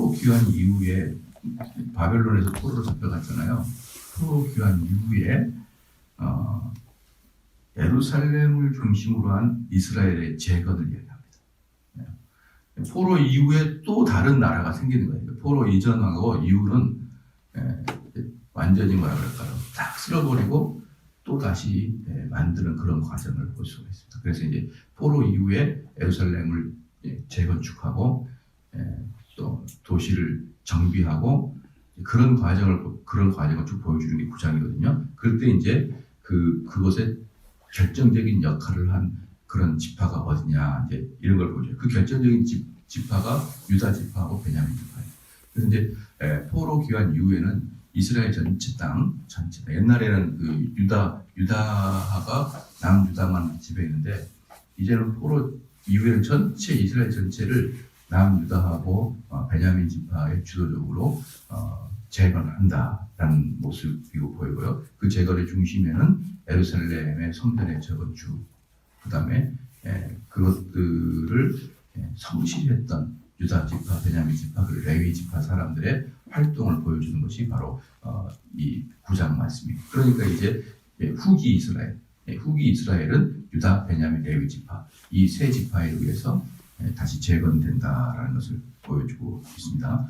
포로 귀환 이후에 바벨론에서 포로로 잡혀갔잖아요. 포로 귀환 이후에 예루살렘을 중심으로 한 이스라엘의 재건을 얘기합니다. 포로 이후에 또 다른 나라가 생기는 거예요. 포로 이전하고 이후는 완전히 뭐라 그럴까요? 딱 쓸어버리고 또 다시 만드는 그런 과정을 볼 수가 있습니다. 그래서 이제 포로 이후에 예루살렘을 재건축하고 또 도시를 정비하고 그런 과정을 쭉 보여주는 게 9장이거든요. 그때 이제 그것에 결정적인 역할을 한 그런 지파가 어디냐 이제 이런 걸 보죠. 그 결정적인 지파가 유다 지파하고 베냐민 지파예요. 그래서 이제 포로 귀환 이후에는 이스라엘 전체 땅 옛날에는 그 유다가 남유다만 지배했는데 이제는 포로 이후에는 전체 이스라엘 전체를 남유다하고 베냐민 지파에 주도적으로 재건한다라는 모습이고 보이고요. 그 재건의 중심에는 예루살렘의 성전의 재건축, 그 다음에 그것들을 성실했던 유다 지파, 베냐민 지파, 그리고 레위 지파 사람들의 활동을 보여주는 것이 바로 이 9장 말씀입니다. 그러니까 이제 후기 이스라엘은 유다, 베냐민, 레위 지파 이 세 지파에 의해서 다시 재건된다라는 것을 보여주고 있습니다.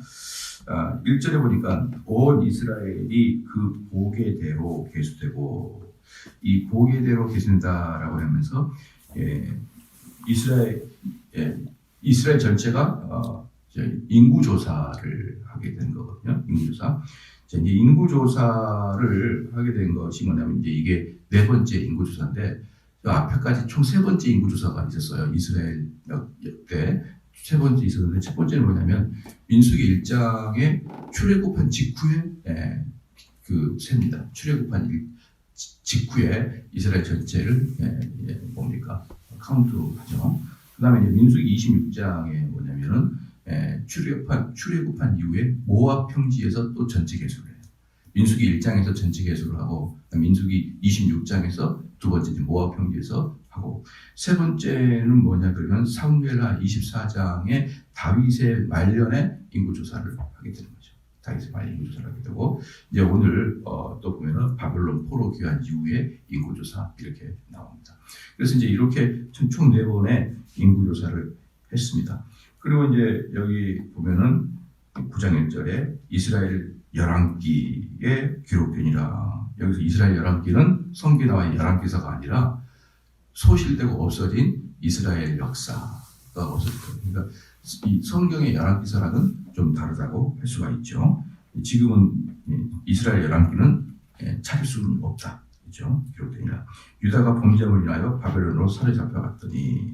1절에 보니까 온 이스라엘이 그 보게대로 계수되고 이 보게대로 계수된다라고 하면서 이스라엘 전체가 인구 조사를 하게 된 거거든요. 이제 인구 조사를 하게 된 것이 뭐냐면 이제 이게 네 번째 인구 조사인데 앞에까지 총 세 번째 인구 조사가 있었어요. 이스라엘 때 세 번째 있었는데 첫 번째는 뭐냐면 민수기 1장에 출애굽한 직후에 그 셉니다. 출애굽한 직후에 이스라엘 전체를 카운트하죠. 그다음에 이제 민수기 26장에 뭐냐면은 출애굽한 이후에 모압 평지에서 또 전체 계수를 해요. 민수기 1장에서 전체 계수를 하고 민수기 26장에서 두 번째 모압 평지에서 하고 세 번째는 뭐냐 그러면 사무엘하 24장에 다윗의 말년에 인구 조사를 하게 되는 거죠. 다윗의 말년 인구 조사를 하게 되고 이제 오늘 또 보면은 바벨론 포로 귀환 이후에 인구 조사 이렇게 나옵니다. 그래서 이제 이렇게 총 네 번의 인구 조사를 했습니다. 그리고 이제 여기 보면은 9장 1절에 이스라엘 11기에 기록되니라. 여기서 이스라엘 11기는 성기나와 11기사가 아니라 소실되고 없어진 이스라엘 역사가 없었죠. 그러니까 이 성경의 11기사랑은 좀 다르다고 할 수가 있죠. 지금은 이스라엘 11기는 찾을 수는 없다. 그렇죠? 기록되니라. 유다가 범죄함을 인하여 바벨론으로 사로잡혀갔더니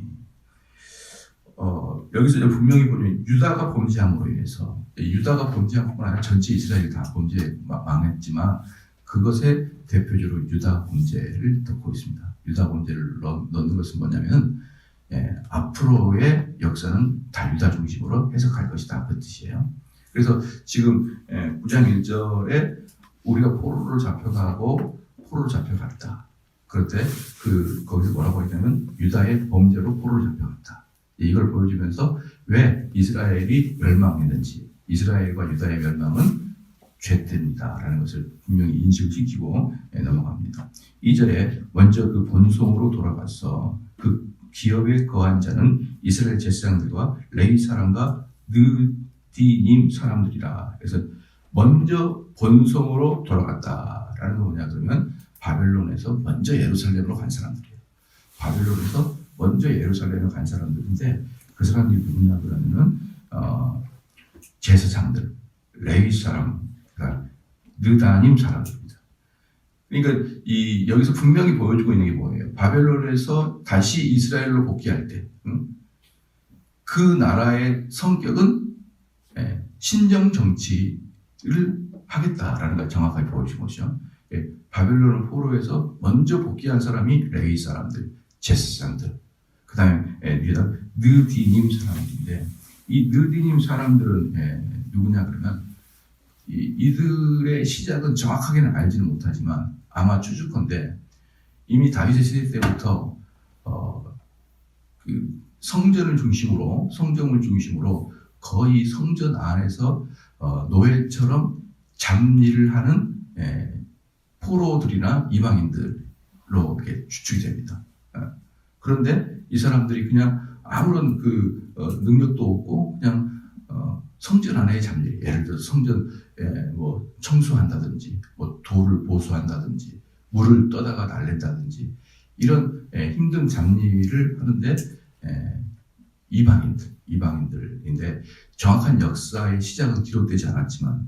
여기서 이제 분명히 보면 유다가 범죄함으로 인해서 유다가 범죄한 뿐만 아니라 전체 이스라엘이 다 망했지만 그것의 대표적으로 유다 범죄를 넣고 있습니다. 유다 범죄를 넣는 것은 뭐냐면 앞으로의 역사는 다 유다 중심으로 해석할 것이다 그 뜻이에요. 그래서 지금 9장 1절에 우리가 포로로 잡혀갔다. 그럴 때 거기서 뭐라고 했냐면 유다의 범죄로 포로로 잡혀갔다. 이걸 보여주면서 왜 이스라엘이 멸망했는지 이스라엘과 유다의 멸망은 죄 때문이다라는 것을 분명히 인식을 시키고 넘어갑니다. 2절에 먼저 그 본성으로 돌아가서 그 기업에 거한 자는 이스라엘 제사장들과 레위 사람과 느디님 사람들이라. 그래서 먼저 본성으로 돌아갔다라는 건 뭐냐 그러면 바벨론에서 먼저 예루살렘으로 간 사람들이에요. 바벨론에서 먼저 예루살렘에 간 사람들인데 그 사람들이 누구냐 그러면은 제사장들, 레위 사람, 그러니까 느다님 사람들입니다. 그러니까 여기서 분명히 보여주고 있는 게 뭐예요? 바벨론에서 다시 이스라엘로 복귀할 때, 그 나라의 성격은 신정 정치를 하겠다라는 걸 정확하게 보여준 것이죠. 바벨론 포로에서 먼저 복귀한 사람이 레위 사람들, 제사장들, 그 다음에 느디님 사람들인데 이 느디님 사람들은 누구냐 그러면 이들의 시작은 정확하게는 알지는 못하지만 아마 추측컨대 이미 다윗의 시대 때부터 그 성전을 중심으로 거의 성전 안에서 노예처럼 잡일을 하는 포로들이나 이방인들로 이렇게 추측이 됩니다. 그런데 이 사람들이 그냥 아무런 능력도 없고 그냥 성전 안의 잡일, 예를 들어서 성전에 뭐 청소한다든지, 뭐 돌을 보수한다든지, 물을 떠다가 날린다든지 이런 힘든 잡일을 하는데 이방인들인데 정확한 역사의 시작은 기록되지 않았지만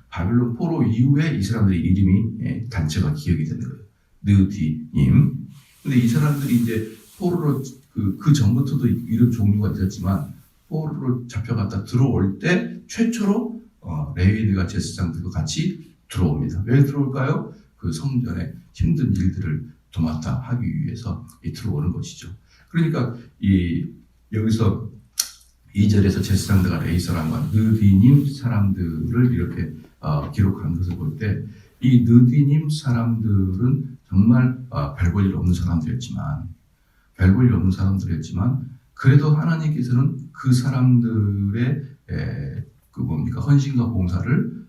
바빌론 포로 이후에 이 사람들의 이름이 단체가 기억이 되는 거예요. 느디님. 근데 이 사람들이 이제 포로로 그 전부터도 이런 종류가 있었지만 포로로 잡혀갔다 들어올 때 최초로 레위인들과 제사장들과 같이 들어옵니다. 왜 들어올까요? 그 성전의 힘든 일들을 도맡아 하기 위해서 들어오는 것이죠. 그러니까 여기서 2절에서 제사장들과 레위 사람과 느디님 사람들을 이렇게 기록한 것을 볼 때 이 느디님 사람들은 정말 별 볼 일 없는 사람들이었지만 그래도 하나님께서는 그 사람들의 헌신과 봉사를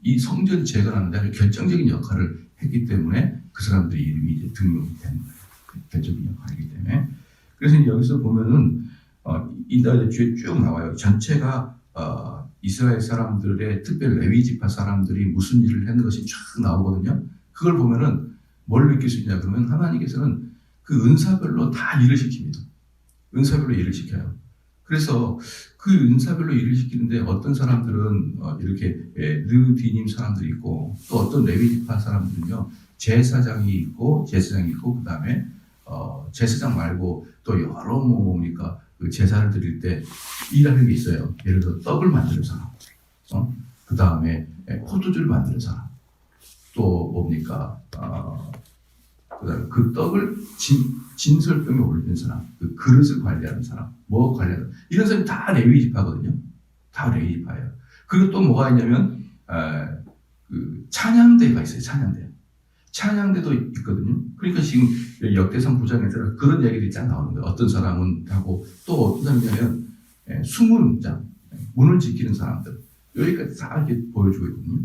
이 성전 재건하는 데 결정적인 역할을 했기 때문에 그 사람들의 이름이 이제 등록이 된 거예요. 결정적인 역할이기 때문에. 그래서 여기서 보면은 이 뒤에 쭉 나와요. 전체가 이스라엘 사람들의 특별 레위 지파 사람들이 무슨 일을 했는 것이 쫙 나오거든요. 그걸 보면은 뭘 느낄 수 있냐 그러면 하나님께서는 그 은사별로 다 일을 시킵니다. 은사별로 일을 시켜요. 그래서 그 은사별로 일을 시키는데 어떤 사람들은 이렇게 느디님 사람들이 있고 또 어떤 레위 지파 사람들은요 제사장이 있고 그 다음에 제사장 말고 또 여러 뭡니까 그 제사를 드릴 때 일하는 게 있어요. 예를 들어 떡을 만드는 사람, 그 다음에 포도주를 만드는 사람, 또 뭡니까 그다음에 그 떡을 진설병에 올리는 사람, 그 그릇을 관리하는 사람, 뭐 관리하는 이런 사람이 다 레위 지파거든요. 다 레위 지파예요. 그리고 또 뭐가 있냐면 그 찬양대가 있어요. 찬양대도 있거든요. 그러니까 지금 역대상 9장에서 그런 얘기들이 쫙 나오는 거예요. 어떤 사람은 하고 또 어떤 사람이냐면 수문장, 문을 지키는 사람들 여기까지 다 이렇게 보여주고 있거든요.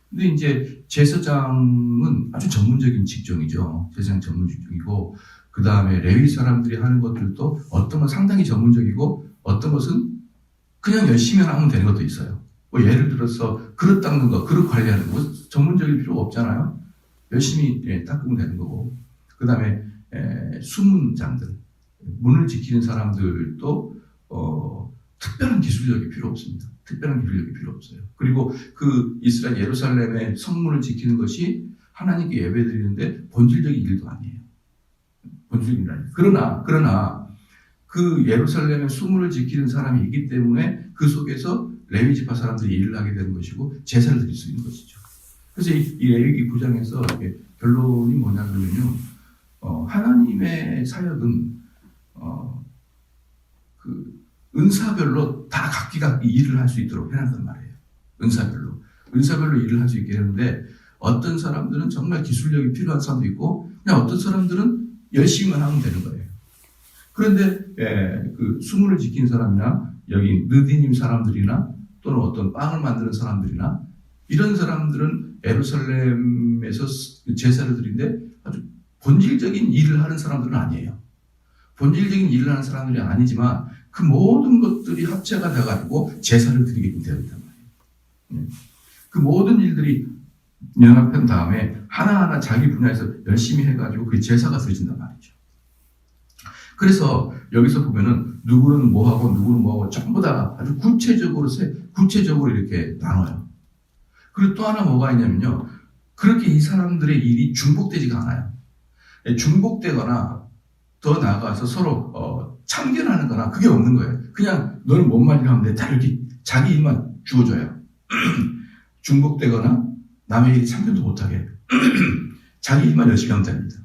근데 이제 제사장은 아주 전문적인 직종이죠. 제사장 전문 직종이고 그 다음에 레위 사람들이 하는 것들도 어떤 건 상당히 전문적이고 어떤 것은 그냥 열심히 하면 되는 것도 있어요. 뭐 예를 들어서 그릇 닦는 거, 그릇 관리하는 거 전문적일 필요가 없잖아요. 열심히 닦으면 되는 거고 그 다음에 수문장들, 문을 지키는 사람들도 특별한 기술력이 필요 없습니다. 그리고 그 이스라엘 예루살렘의 성문을 지키는 것이 하나님께 예배드리는데 본질적인 일도 아니에요. 그러나 그 예루살렘의 수문을 지키는 사람이 있기 때문에 그 속에서 레위 지파 사람들이 일을 하게 되는 것이고 제사를 드릴 수 있는 것이죠. 그래서 이 레위기 9장에서 결론이 뭐냐 그러면요, 하나님의 사역은 그 은사별로 다 각기 일을 할 수 있도록 해놨단 말이에요. 은사별로 일을 할 수 있게 되는데 어떤 사람들은 정말 기술력이 필요한 사람도 있고 그냥 어떤 사람들은 열심히만 하면 되는 거예요. 그런데 그 수문을 지킨 사람이나 여기 느디님 사람들이나 또는 어떤 빵을 만드는 사람들이나 이런 사람들은 예루살렘에서 제사를 드리는데 아주 본질적인 일을 하는 사람들은 아니에요. 본질적인 일을 하는 사람들이 아니지만 그 모든 것들이 합체가 돼가지고 제사를 드리게 되어 있단 말이에요. 그 모든 일들이 연합한 다음에 하나하나 자기 분야에서 열심히 해가지고 그 제사가 드려진단 말이죠. 그래서 여기서 보면은 누구는 뭐하고 전부 다 아주 구체적으로 이렇게 나눠요. 그리고 또 하나 뭐가 있냐면요. 그렇게 이 사람들의 일이 중복되지가 않아요. 중복되거나 더 나아가서 서로 참견하는 거나 그게 없는 거예요. 그냥 너는 뭔 일을 하면 돼. 다 이렇게 자기 일만 주어져요. 중복되거나 남의 일이 참견도 못하게 자기 일만 열심히 하면 됩니다.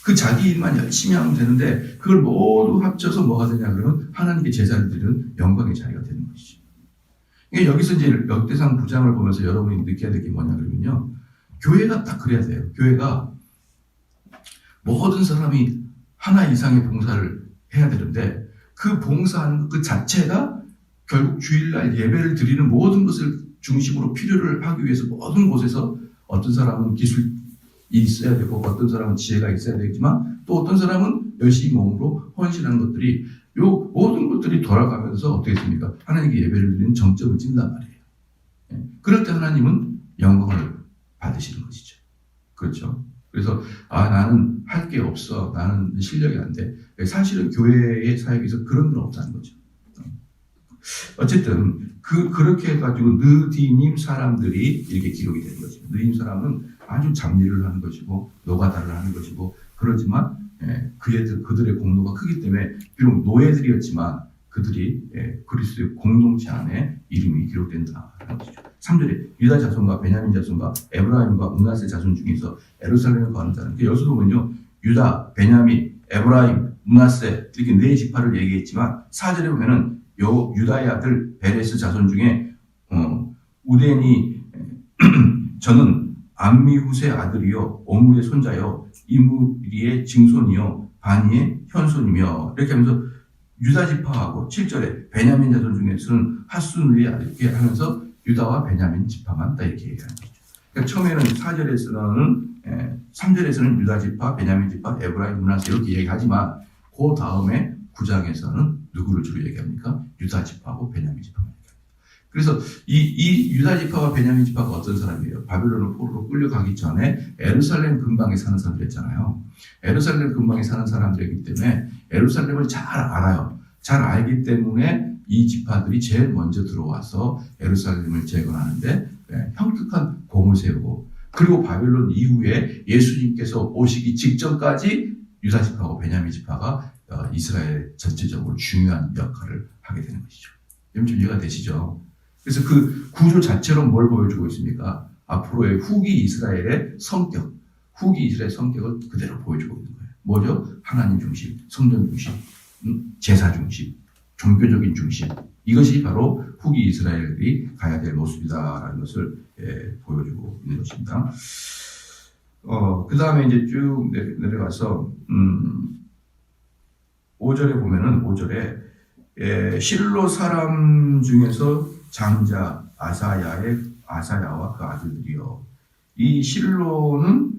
그 자기 일만 열심히 하면 되는데 그걸 모두 합쳐서 뭐가 되냐 그러면 하나님께 제사를 드리는 영광의 자리가 되는 것이죠. 그러니까 여기서 이제 역대상 9장을 보면서 여러분이 느껴야 될 게 뭐냐 그러면요. 교회가 딱 그래야 돼요. 교회가 모든 사람이 하나 이상의 봉사를 해야 되는데 그 봉사하는 그 자체가 결국 주일날 예배를 드리는 모든 것을 중심으로 필요를 하기 위해서 모든 곳에서 어떤 사람은 기술이 있어야 되고 어떤 사람은 지혜가 있어야 되지만 또 어떤 사람은 열심히 몸으로 헌신하는 것들이 요 모든 것들이 돌아가면서 어떻게 됩니까? 하나님께 예배를 드리는 정점을 찍는단 말이에요. 그럴 때 하나님은 영광을 받으시는 것이죠. 그렇죠? 그래서 나는 할 게 없어. 나는 실력이 안 돼. 사실은 교회의 사역에서 그런 건 없다는 거죠. 어쨌든 그렇게 해가지고 느디님 사람들이 이렇게 기록이 되는 거죠. 느디님 사람은 아주 잡일을 하는 것이고 노가다를 하는 것이고 그러지만 그들의 공로가 크기 때문에 비록 노예들이었지만 그들이 그리스도의 공동체 안에 이름이 기록된다는 것이죠. 3절에 유다 자손과 베냐민 자손과 에브라임과 므낫세 자손 중에서 예루살렘에 거하는 자는 여기서 보면요. 유다, 베냐민, 에브라임, 므낫세 이렇게 네 지파를 얘기했지만 4절에 보면은 요 유다의 아들 베레스 자손 중에 우덴이 저는 암미후세 아들이요 오므리의 손자요 이므리의 증손이요 바니의 현손이며 이렇게 하면서 유다 지파하고 7절에 베냐민 자손 중에서는 하순의 아들 이렇게 하면서 유다와 베냐민 지파만 다 이렇게 얘기하는 거죠. 그러니까 처음에는 4절에서는 3절에서는 유다 지파, 베냐민 지파, 에브라임, 므낫세 이렇게 얘기하지만 그 다음에 9장에서는 누구를 주로 얘기합니까? 유다 지파하고 베냐민 지파만 얘기합니다. 그래서 이 유다 지파와 베냐민 지파가 어떤 사람이에요? 바벨론으로 포로로 끌려가기 전에 에루살렘 근방에 사는 사람들이었잖아요. 에루살렘 근방에 사는 사람들이기 때문에 에루살렘을 잘 알아요. 잘 알기 때문에 이 지파들이 제일 먼저 들어와서 에루살렘을 재건하는데 형특한 공을 세우고 그리고 바벨론 이후에 예수님께서 오시기 직전까지 유다 지파하고 베냐민 지파가 이스라엘 전체적으로 중요한 역할을 하게 되는 것이죠. 좀 이해가 되시죠? 그래서 그 구조 자체로 뭘 보여주고 있습니까? 앞으로의 후기 이스라엘의 성격, 후기 이스라엘 성격을 그대로 보여주고 있는 거예요. 뭐죠? 하나님 중심, 성전 중심, 제사 중심, 종교적인 중심. 이것이 바로 후기 이스라엘이 가야 될 모습이다라는 것을 보여주고 있는 것입니다. 그 다음에 이제 쭉 내려가서 5절에 보면은 5절에 실로 사람 중에서 장자 아사야와 그 아들들이요. 이 실로는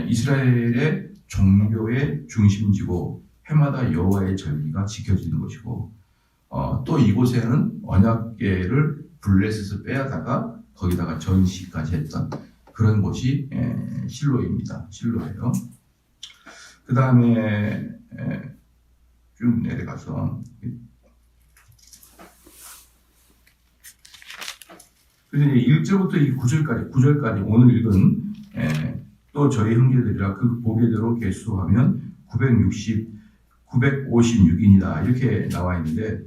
이스라엘의 종교의 중심지고 해마다 여호와의 절기가 지켜지는 것이고 또 이곳에는 언약궤를 블레셋에서 빼앗다가 거기다가 전시까지 했던 그런 곳이 실로입니다. 실로예요. 그 다음에 쭉 내려가서 그래서 1절부터 이 9절까지 오늘 읽은 또 저희 형제들이라 그 보게대로 개수하면 956인이다 이렇게 나와 있는데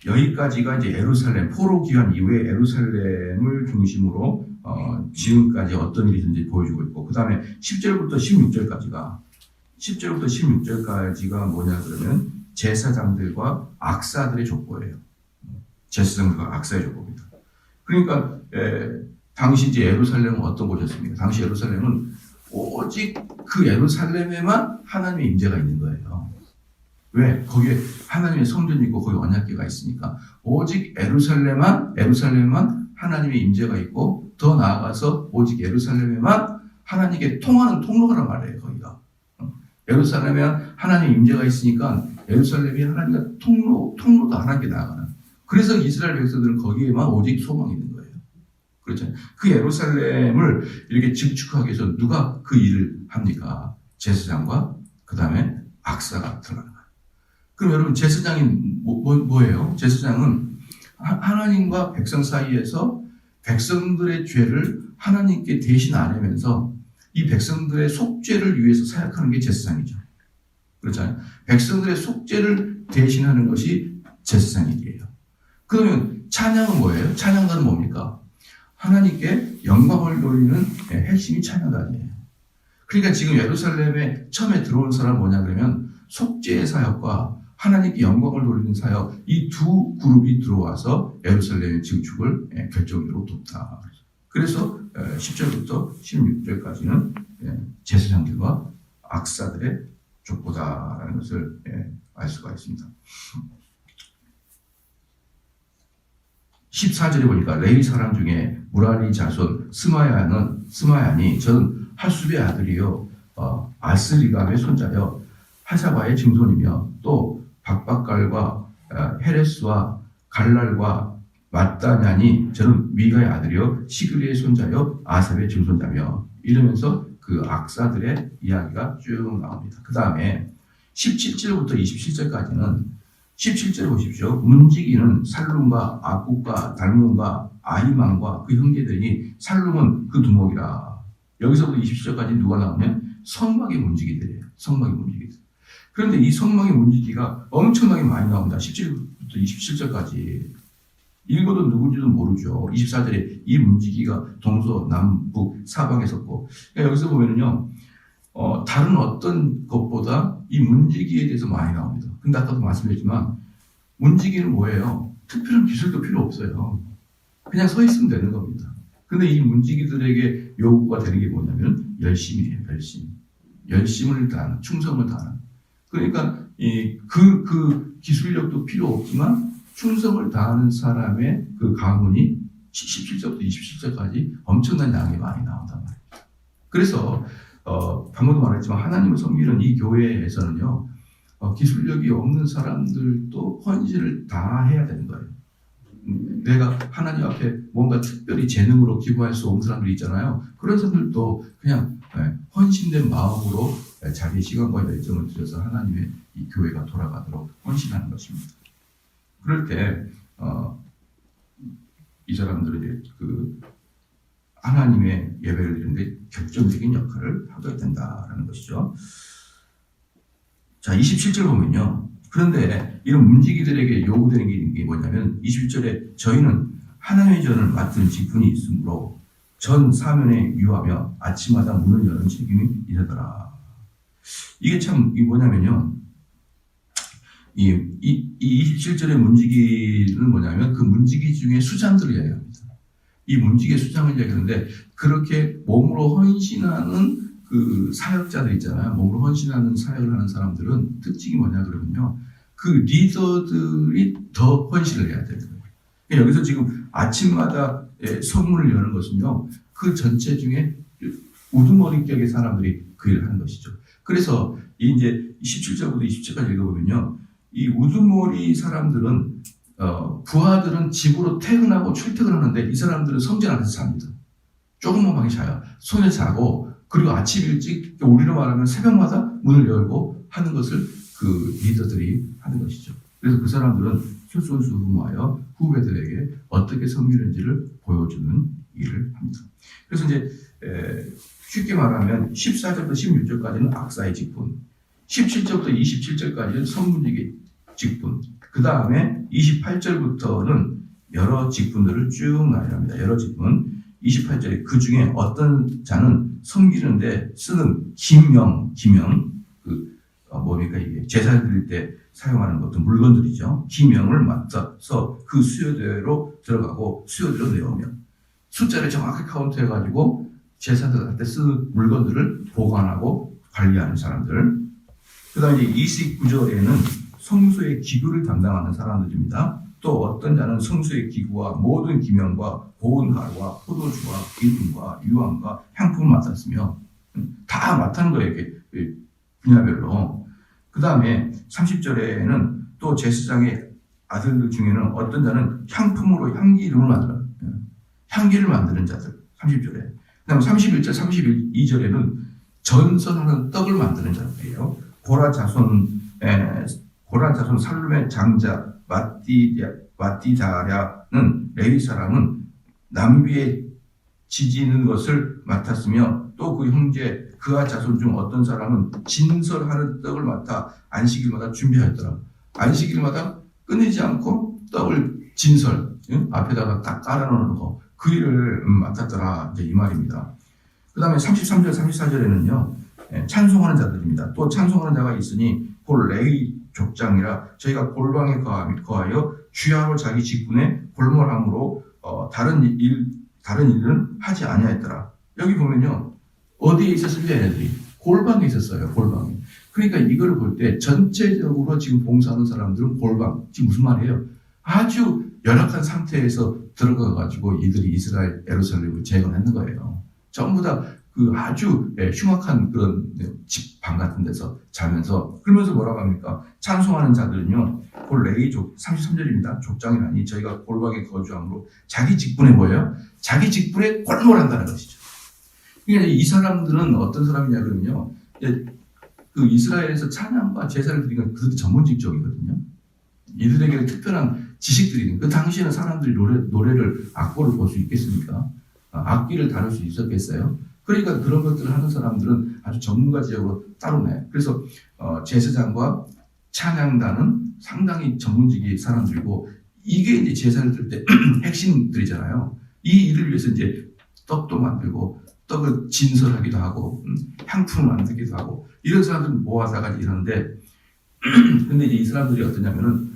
여기까지가 이제 예루살렘 포로 기간 이후에 예루살렘을 중심으로 지금까지 어떤 일이 있는지 보여주고 있고 그 다음에 10절부터 16절까지가 뭐냐 그러면 제사장들과 악사들의 족보예요. 제사장들과 악사의 족보입니다. 그러니까 당시 이제 예루살렘은 어떤 곳이었습니까? 당시 예루살렘은 오직 그 예루살렘에만 하나님의 임재가 있는 거예요. 왜? 거기에 하나님의 성전이 있고 거기 언약궤가 있으니까 오직 예루살렘만 하나님의 임재가 있고 더 나아가서 오직 예루살렘에만 하나님께 통하는 통로가란 말이에요. 거기가 예루살렘에 하나님의 임재가 있으니까 예루살렘이 하나님과 통로도 하나님께 나아가는. 그래서 이스라엘 백성들은 거기에만 오직 소망이 있는 거예요. 그렇죠? 그 예루살렘을 이렇게 증축하기 위해서 누가 그 일을 합니까? 제사장과 그 다음에 악사가 들어가는 거예요. 그럼 여러분 제사장이 뭐예요? 제사장은 하나님과 백성 사이에서 백성들의 죄를 하나님께 대신 안으면서 이 백성들의 속죄를 위해서 사역하는 게 제사장이죠. 그렇잖아요. 백성들의 속죄를 대신하는 것이 제사장 일이에요. 그러면 찬양은 뭐예요? 찬양가는 뭡니까? 하나님께 영광을 돌리는 핵심이 찬양단이에요. 그러니까 지금 예루살렘에 처음에 들어온 사람은 뭐냐 그러면 속죄의 사역과 하나님께 영광을 돌리는 사역 이 두 그룹이 들어와서 예루살렘의 증축을 결정적으로 돕다. 그래서 10절부터 16절까지는 제사장들과 악사들의 족보다라는 것을 알 수가 있습니다. 14절에 보니까 레위 사람 중에 무라리 자손 스마야니 저는 하수베의 아들이요 아스리감의 손자여 하사바의 증손이며 또 박박갈과 헤레스와 갈랄과 마따냐니 저는 미가의 아들이요 시그리의 손자요 아삽의 증손자며 이러면서 그 악사들의 이야기가 쭉 나옵니다. 그 다음에 17절부터 27절까지는 17절 보십시오. 문지기는 살룸과 아굽과 달몬과 아히만과 그 형제들이 살룸은 그 두목이라. 여기서부터 27절까지 누가 나오면 성막의 문지기들이에요. 성막의 문지기들. 그런데 이 성막의 문지기가 엄청나게 많이 나옵니다. 17절부터 27절까지. 읽어도 누군지도 모르죠. 24절에 이 문지기가 동서, 남북, 사방에 섰고. 그러니까 여기서 보면은요, 다른 어떤 것보다 이 문지기에 대해서 많이 나옵니다. 근데 아까도 말씀드렸지만, 문지기는 뭐예요? 특별한 기술도 필요 없어요. 그냥 서 있으면 되는 겁니다. 근데 이 문지기들에게 요구가 되는 게 뭐냐면, 열심이에요, 열심. 열심을 다하는, 충성을 다하는. 그러니까, 그 기술력도 필요 없지만, 충성을 다하는 사람의 그 가문이 17절부터 27절까지 엄청난 양이 많이 나온단 말이에요. 그래서 방금도 말했지만 하나님을 섬기는 이 교회에서는요 기술력이 없는 사람들도 헌신을 다 해야 되는 거예요. 내가 하나님 앞에 뭔가 특별히 재능으로 기부할 수 없는 사람들이 있잖아요. 그런 사람들도 그냥 헌신된 마음으로 자기의 시간과 열정을 들여서 하나님의 이 교회가 돌아가도록 헌신하는 것입니다. 그럴 때, 이 사람들이 이제 하나님의 예배를 드리는데 결정적인 역할을 하게 된다라는 것이죠. 자, 27절 보면요. 그런데 이런 문지기들에게 요구되는 게 뭐냐면, 21절에 저희는 하나님의 전을 맡은 직분이 있으므로 전 사면에 유하며 아침마다 문을 여는 책임이 있더라. 이게 참, 뭐냐면요. 이 27절의 문지기는 뭐냐면 그 문지기 중에 수장들을 이야기합니다. 이 문지기의 수장을 이야기하는데 그렇게 몸으로 헌신하는 그 사역자들 있잖아요. 몸으로 헌신하는 사역을 하는 사람들은 특징이 뭐냐 그러면요. 그 리더들이 더 헌신을 해야 되는 거예요. 그러니까 여기서 지금 아침마다 성문을 여는 것은요. 그 전체 중에 우두머리격의 사람들이 그 일을 하는 것이죠. 그래서 이제 17절부터 27절까지 읽어보면요. 이 우두머리 사람들은 부하들은 집으로 퇴근하고 출퇴근하는데 이 사람들은 성전 안에서 삽니다. 조금만 방에 자요. 손에 자고 그리고 아침 일찍 우리로 말하면 새벽마다 문을 열고 하는 것을 그 리더들이 하는 것이죠. 그래서 그 사람들은 솔선수범하여 후배들에게 어떻게 섬기는지를 보여주는 일을 합니다. 그래서 이제 쉽게 말하면 14절부터 16절까지는 악사의 직분, 17절부터 27절까지는 성문지기 직분, 그 다음에 28절부터는 여러 직분들을 쭉 나열합니다. 여러 직분. 28절에 그 중에 어떤 자는 섬기는데 쓰는 기명, 뭡니까 이게 제사 드릴 때 사용하는 어떤 물건들이죠. 기명을 맡아서 그 수요대로 들어가고 수요대로 내오며 숫자를 정확하게 카운트해가지고 제사들 할 때 쓰는 물건들을 보관하고 관리하는 사람들. 그 다음에 29절에는 성소의 기구를 담당하는 사람들입니다. 또 어떤 자는 성소의 기구와 모든 기명과 고운 가루와 포도주와 기름과 유황과 향품을 맡았으며 다 맡는 거예요. 이렇게 분야별로. 그 다음에 30절에는 또 제사장의 아들들 중에는 어떤 자는 향품으로 향기름을 만들어요. 향기를 만드는 자들. 30절에. 그 다음에 31절, 32절에는 전선하는 떡을 만드는 자들이에요. 고라 자손 살룸의 장자 마띠다랴는 레위 사람은 남위에 지지는 것을 맡았으며 또 그 형제 그와 자손 중 어떤 사람은 진설하는 떡을 맡아 안식일마다 준비하였더라. 안식일마다 끊이지 않고 떡을 진설 앞에다가 딱 깔아놓는 거 그 일을 맡았더라. 이제 이 말입니다. 그 다음에 33절 34절에는요 찬송하는 자들입니다. 또 찬송하는 자가 있으니 곧 레위 족장이라 저희가 골방에 거하여 주야로 자기 직분에 골몰함으로 다른 일은 하지 아니하였더라. 여기 보면요 어디에 있었을까 얘네들이 골방에 있었어요. 골방에. 그러니까 이걸 볼 때 전체적으로 지금 봉사하는 사람들은 골방, 지금 무슨 말이에요? 아주 열악한 상태에서 들어가가지고 이들이 이스라엘 예루살렘을 재건했는 거예요. 전부 다 그 아주 흉악한 그런 집방 같은 데서 자면서, 그러면서 뭐라고 합니까? 찬송하는 자들은요, 레이족 33절입니다. 족장이라니 저희가 골방에 거주함으로 자기 직분에 뭐예요? 자기 직분에 골몰한다는 것이죠. 그러니까 이 사람들은 어떤 사람이냐 그러면요, 그 이스라엘에서 찬양과 제사를 드리는 그들도 전문 직종이거든요. 이들에게 특별한 지식들이, 그 당시에는 사람들이 노래를 악보를 볼 수 있겠습니까? 악기를 다룰 수 있었겠어요? 그러니까 그런 것들을 하는 사람들은 아주 전문가 지역으로 따로 내. 그래서 제사장과 찬양단은 상당히 전문직의 사람들이고, 이게 이제 제사를 드릴 때 핵심들이잖아요. 이 일을 위해서 이제 떡도 만들고, 떡을 진설하기도 하고, 향품을 만들기도 하고, 이런 사람들 모아다가 일하는데, 근데 이제 이 사람들이 어떠냐면은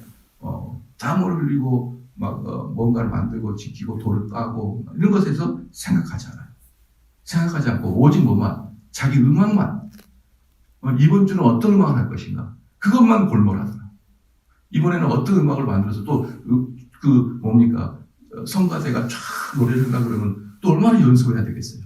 땀을 흘리고 막 뭔가를 만들고 지키고 돌을 까고 이런 것에서 생각하지 않아요. 생각하지 않고 오직 뭐만, 자기 음악만, 이번 주는 어떤 음악을 할 것인가, 그것만 골몰하더라. 이번에는 어떤 음악을 만들어서 또 그 뭡니까, 성가대가 쫙 노래를 하려고 그러면 또 얼마나 연습을 해야 되겠어요.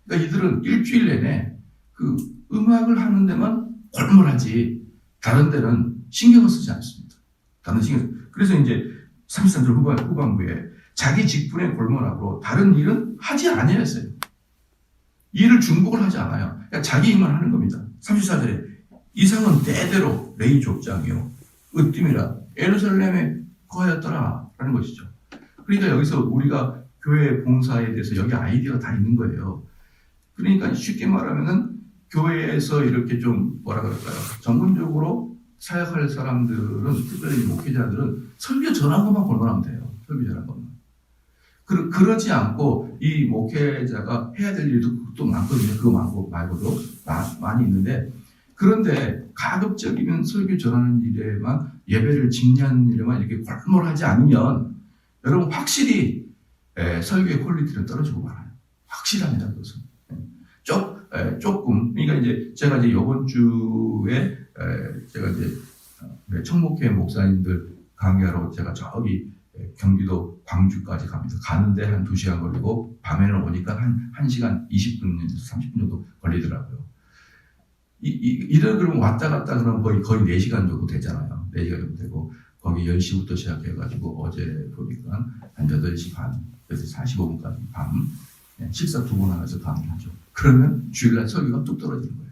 그러니까 이들은 일주일 내내 그 음악을 하는 데만 골몰하지 다른 데는 신경을 쓰지 않습니다. 다른 신경. 그래서 이제 33절 후반부에 자기 직분에 골몰하고 다른 일은 하지 아니했어요. 일을 중복을 하지 않아요. 그러니까 자기 일만 하는 겁니다. 34절에 이상은 때대로 레이 족장이요 으뜸이라 예루살렘에 거하였더라 라는 것이죠. 그러니까 여기서 우리가 교회 봉사에 대해서 여기 아이디어가 다 있는 거예요. 그러니까 쉽게 말하면은 교회에서 이렇게 좀 뭐라 그럴까요? 전문적으로 사역할 사람들은, 특별히 목회자들은 설교 전한 것만 골라하면 돼요. 설교 전한 것만. 그러지 않고 이 목회자가 해야 될 일도 또 많거든요. 그거 말고도 많이 있는데, 그런데 가급적이면 설교 전하는 일에만, 예배를 집례하는 일에만 이렇게 골몰하지 않으면 여러분 확실히 설교의 퀄리티는 떨어지고 말아요. 확실합니다. 그것은. 조금, 그러니까 이제 제가 이제 이번 주에 제가 이제 청목회 목사님들 강의하러 제가 저기 경기도 광주까지 갑니다. 가는데 한 2시간 걸리고 밤에는 오니까 한 1시간 20분에서 30분 정도 걸리더라고요. 이래 그러면 왔다 갔다 그러면 거의 4시간 정도 되잖아요. 4시간 정도 되고, 거기 10시부터 시작해가지고 어제 보니까 한 8시 반, 8시 45분까지 밤, 식사 2번 하면서 강의를 하죠. 그러면 주일날 설교가 뚝 떨어지는 거예요.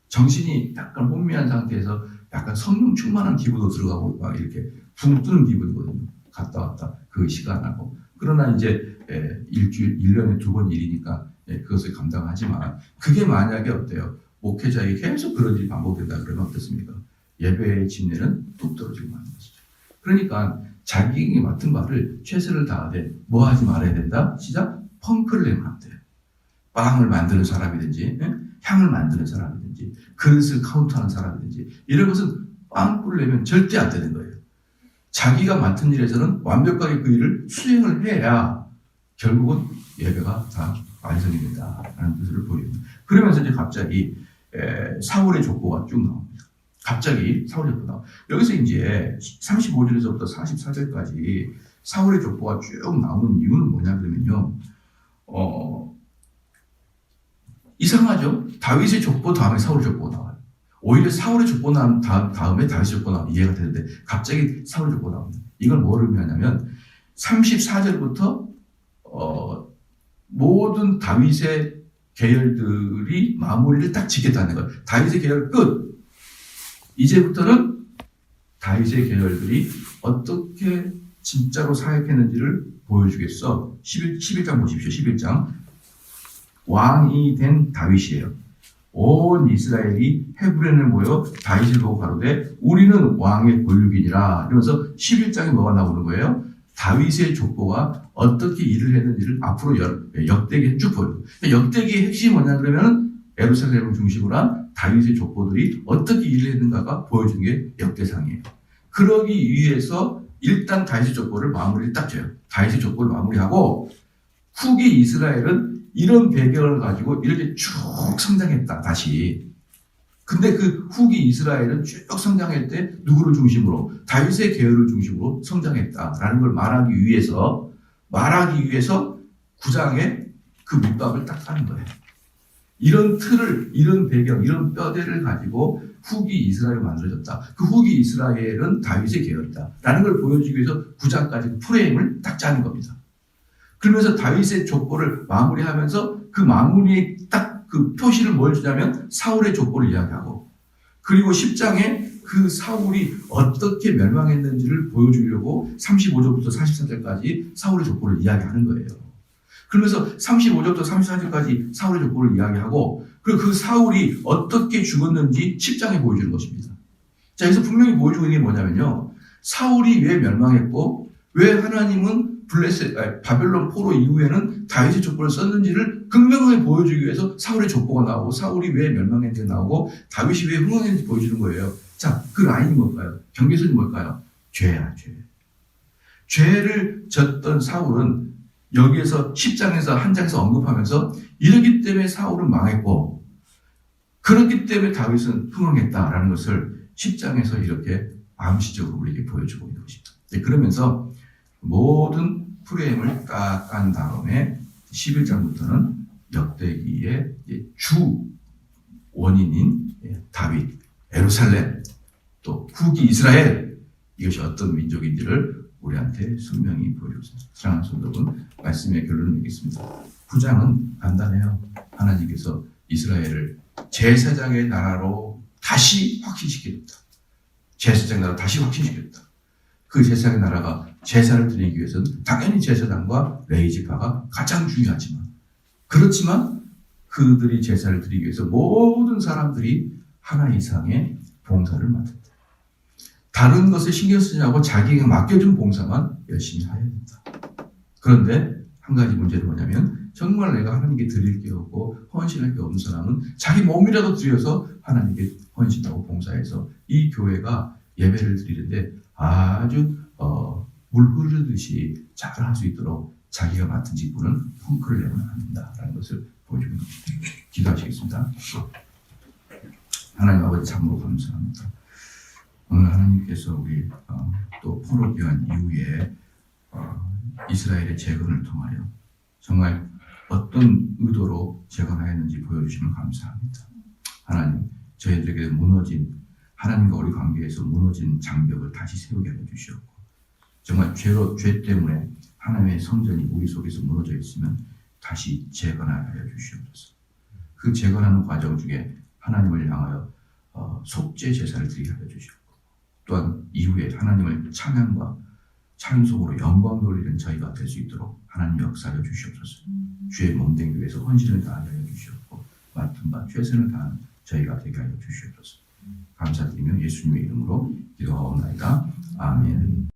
정신이 약간 혼미한 상태에서 약간 성령 충만한 기분으로 들어가고 막 이렇게 붕 뜨는 기분이거든요. 갔다 왔다 그 시간하고. 그러나 이제 일주일 1년에 2번 일이니까 그것을 감당하지만, 그게 만약에 어때요? 목회자에게 계속 그런 일이 반복된다 그러면 어떻습니까? 예배의 진리는 뚝 떨어지고 마는 것이죠. 그러니까 자기에게 맡은 바를 최선을 다하되 뭐 하지 말아야 된다? 시작. 펑크를 내면 안 돼요. 빵을 만드는 사람이든지 향을 만드는 사람이든지 그릇을 카운트하는 사람이든지 이런 것은 빵꾸를 내면 절대 안 되는 거예요. 자기가 맡은 일에서는 완벽하게 그 일을 수행을 해야 결국은 예배가 다 완성이 된다 라는 뜻을 보입니다. 그러면서 이제 갑자기 사울의 족보가 쭉 나옵니다. 갑자기 사울의 족보가 나옵니다. 여기서 이제 35절에서부터 44절까지 사울의 족보가 쭉 나오는 이유는 뭐냐 그러면요, 이상하죠? 다윗의 족보 다음에 사울의 족보가 나와요. 오히려 사울의 족보 나온 다음에 다윗의 족보 나오면 이해가 되는데 갑자기 사울의 족보 나옵니다. 이걸 뭐를 의미하냐면 34절부터 모든 다윗의 계열들이 마무리를 딱 짓겠다는 거예요. 다윗의 계열 끝! 이제부터는 다윗의 계열들이 어떻게 진짜로 사역했는지를 보여주겠어. 11장 보십시오. 11장. 왕이 된 다윗이에요. 온 이스라엘이 헤브론에 모여 다윗을 보고 가로되 우리는 왕의 권력이니라. 이러면서 11장에 뭐가 나오는 거예요? 다윗의 족보가 어떻게 일을 했는지를 앞으로 역대기에 쭉 보여요. 역대기의 핵심이 뭐냐 그러면 예루살렘을 중심으로 한 다윗의 족보들이 어떻게 일을 했는가가 보여준 게 역대상이에요. 그러기 위해서 일단 다윗의 족보를 마무리를 딱 줘요. 다윗의 족보를 마무리하고 후기 이스라엘은 이런 배경을 가지고 이렇게 쭉 성장했다. 다시. 근데 그 후기 이스라엘은 쭉 성장할 때 누구를 중심으로? 다윗의 계열을 중심으로 성장했다라는 걸 말하기 위해서 9장에 그 밑밥을 딱 까는 거예요. 이런 틀을, 이런 배경, 이런 뼈대를 가지고 후기 이스라엘이 만들어졌다. 그 후기 이스라엘은 다윗의 계열이다. 라는 걸 보여주기 위해서 9장까지 프레임을 딱 짜는 겁니다. 그러면서 다윗의 족보를 마무리하면서 그 마무리에 딱 그 표시를 뭘 주냐면 사울의 족보를 이야기하고, 그리고 10장에 그 사울이 어떻게 멸망했는지를 보여주려고 35절부터 44절까지 사울의 족보를 이야기하는 거예요. 그러면서 35절부터 34절까지 사울의 족보를 이야기하고, 그리고 그 사울이 어떻게 죽었는지 10장에 보여주는 것입니다. 자, 여기서 분명히 보여주고 있는 게 뭐냐면요. 사울이 왜 멸망했고, 왜 하나님은 바벨론 포로 이후에는 다윗의 족보를 썼는지를 극명하게 보여주기 위해서 사울의 족보가 나오고, 사울이 왜 멸망했는지 나오고, 다윗이 왜 흥왕했는지 보여주는 거예요. 자, 그 라인이 뭘까요? 경계선이 뭘까요? 죄야, 죄. 죄를 졌던 사울은 여기에서 10장에서 한 장에서 언급하면서 이러기 때문에 사울은 망했고, 그렇기 때문에 다윗은 흥왕했다라는 것을 10장에서 이렇게 암시적으로 우리에게 보여주고 있는 것입니다. 그러면서 모든 프레임을 딱 깐 다음에 11장부터는 역대기의 주 원인인 다윗, 예루살렘, 또 후기 이스라엘, 이것이 어떤 민족인지를 우리한테 분명히 보여주고 있습니다. 사랑하는 성도 여러분, 말씀의 결론을 맺겠습니다. 9장은 간단해요. 하나님께서 이스라엘을 제사장의 나라로 다시 확신시켰다. 제사장 나라 다시 확신시켰다. 그 제사장의 나라가 제사를 드리기 위해서는 당연히 제사장과 레위지파가 가장 중요하지만, 그렇지만 그들이 제사를 드리기 위해서 모든 사람들이 하나 이상의 봉사를 맡았다. 다른 것에 신경 쓰지 않고 자기에게 맡겨준 봉사만 열심히 해야 된다. 그런데 한 가지 문제는 뭐냐면, 정말 내가 하나님께 드릴 게 없고 헌신할 게 없는 사람은 자기 몸이라도 드려서 하나님께 헌신하고 봉사해서 이 교회가 예배를 드리는데 아주 물 흐르듯이 잘 할 수 있도록 자기가 맡은 직분은 펑크를 내면 안 된다라는 것을 보여주는 것입니다. 기도하시겠습니다. 하나님 아버지, 참으로 감사합니다. 오늘 하나님께서 우리 또 포로 귀환 이후에 이스라엘의 재건을 통하여 정말 어떤 의도로 재건하였는지 보여주시면 감사합니다. 하나님, 저희들에게 무너진, 하나님과 우리 관계에서 무너진 장벽을 다시 세우게 하여 주시옵고, 정말 죄 때문에 하나님의 성전이 우리 속에서 무너져 있으면 다시 재건하여 주시옵소서. 그 재건하는 과정 중에 하나님을 향하여 속죄 제사를 드리게 하여 주시옵고, 또한 이후에 하나님을 찬양과 찬송으로 영광 돌리는 저희가 될 수 있도록 하나님 역사하여 주시옵소서. 주의 몸된 교회에서 헌신을 다하여 주시옵고, 맡은 바 최선을 다하는 저희가 되게 하여 주시옵소서. 감사드리며 예수님의 이름으로 기도하옵나이다. 아멘.